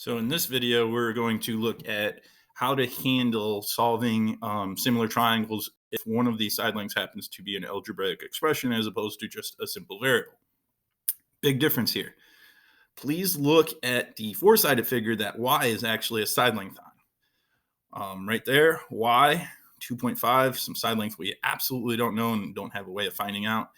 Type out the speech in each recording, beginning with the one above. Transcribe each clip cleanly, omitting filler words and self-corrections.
So in this video, we're going to look at how to handle solving similar triangles if one of these side lengths happens to be an algebraic expression as opposed to just a simple variable. Big difference here. Please look at the four-sided figure that y is actually a side length on. Right there, y, 2.5, some side length we absolutely don't know and don't have a way of finding out.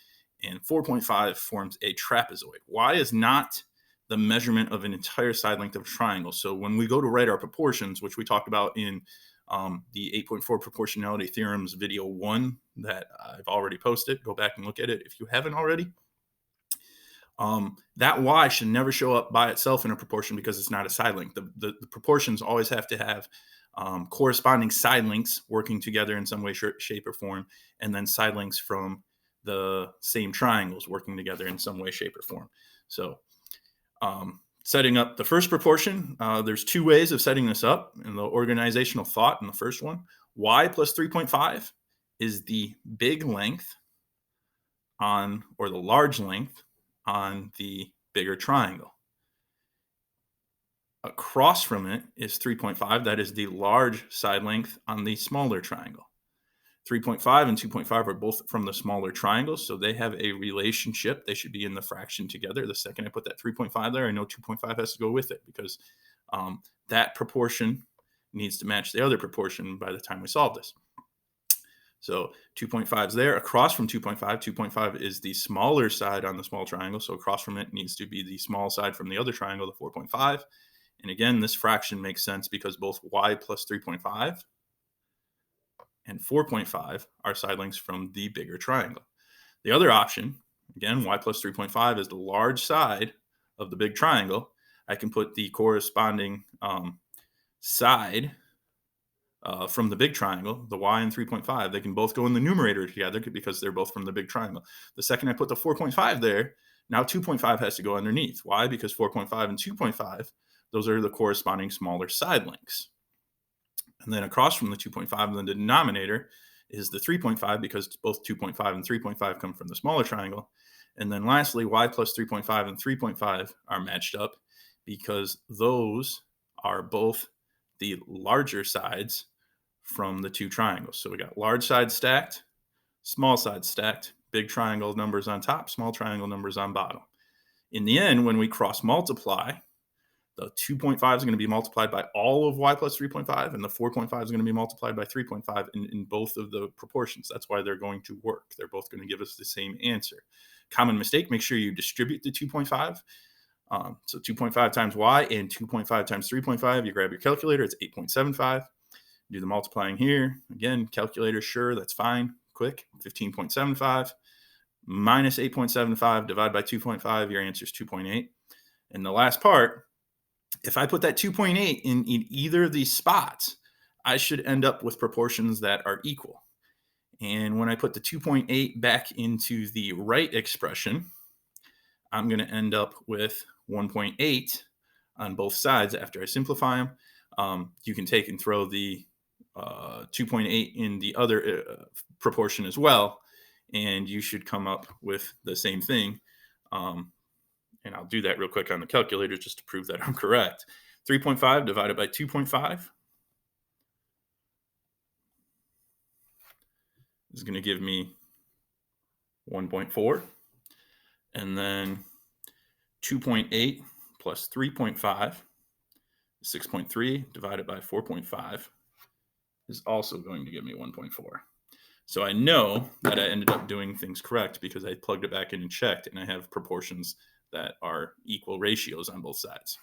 And 4.5 forms a trapezoid. Y is not the measurement of an entire side length of a triangle. So when we go to write our proportions, which we talked about in the 8.4 proportionality theorems video 1 that I've already posted, go back and look at it if you haven't already. That y should never show up by itself in a proportion because it's not a side length. The proportions always have to have corresponding side lengths working together in some way, shape, or form, and then side lengths from the same triangles working together in some way, shape, or form. So setting up the first proportion, there's two ways of setting this up. And the organizational thought in the first one, y plus 3.5 is the big length on, or the large length on the bigger triangle. Across from it is 3.5. That is the large side length on the smaller triangle. 3.5 and 2.5 are both from the smaller triangle, so they have a relationship. They should be in the fraction together. The second I put that 3.5 there, I know 2.5 has to go with it because that proportion needs to match the other proportion by the time we solve this. So 2.5 is there. Across from 2.5, 2.5 is the smaller side on the small triangle, so across from it needs to be the small side from the other triangle, the 4.5. And again, this fraction makes sense because both y plus 3.5 and 4.5 are side lengths from the bigger triangle. The other option, again, y plus 3.5 is the large side of the big triangle. I can put the corresponding side from the big triangle, the y and 3.5. They can both go in the numerator together because they're both from the big triangle. The second I put the 4.5 there, now 2.5 has to go underneath. Why? Because 4.5 and 2.5, those are the corresponding smaller side lengths. And then across from the 2.5 in the denominator is the 3.5 because both 2.5 and 3.5 come from the smaller triangle. And then lastly, y plus 3.5 and 3.5 are matched up because those are both the larger sides from the two triangles. So we got large side stacked, small side stacked, big triangle numbers on top, small triangle numbers on bottom. In the end, when we cross multiply, the 2.5 is going to be multiplied by all of y plus 3.5, and the 4.5 is going to be multiplied by 3.5 in both of the proportions. That's why they're going to work. They're both going to give us the same answer. Common mistake, make sure you distribute the 2.5. So 2.5 times y and 2.5 times 3.5, you grab your calculator, it's 8.75. Do the multiplying here. Again, calculator, sure, that's fine. Quick, 15.75 minus 8.75 divided by 2.5, your answer is 2.8. And the last part, if I put that 2.8 in either of these spots, I should end up with proportions that are equal. And when I put the 2.8 back into the right expression, I'm going to end up with 1.8 on both sides after I simplify them. You can take and throw the 2.8 in the other proportion as well, and you should come up with the same thing. And I'll do that real quick on the calculator just to prove that I'm correct. 3.5 divided by 2.5 is going to give me 1.4. And then 2.8 plus 3.5, 6.3 divided by 4.5 is also going to give me 1.4. So I know that I ended up doing things correct because I plugged it back in and checked, and I have proportions that are equal ratios on both sides.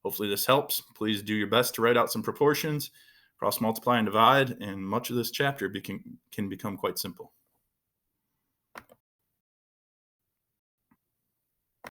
Hopefully this helps. Please do your best to write out some proportions, cross multiply and divide, and much of this chapter can become quite simple.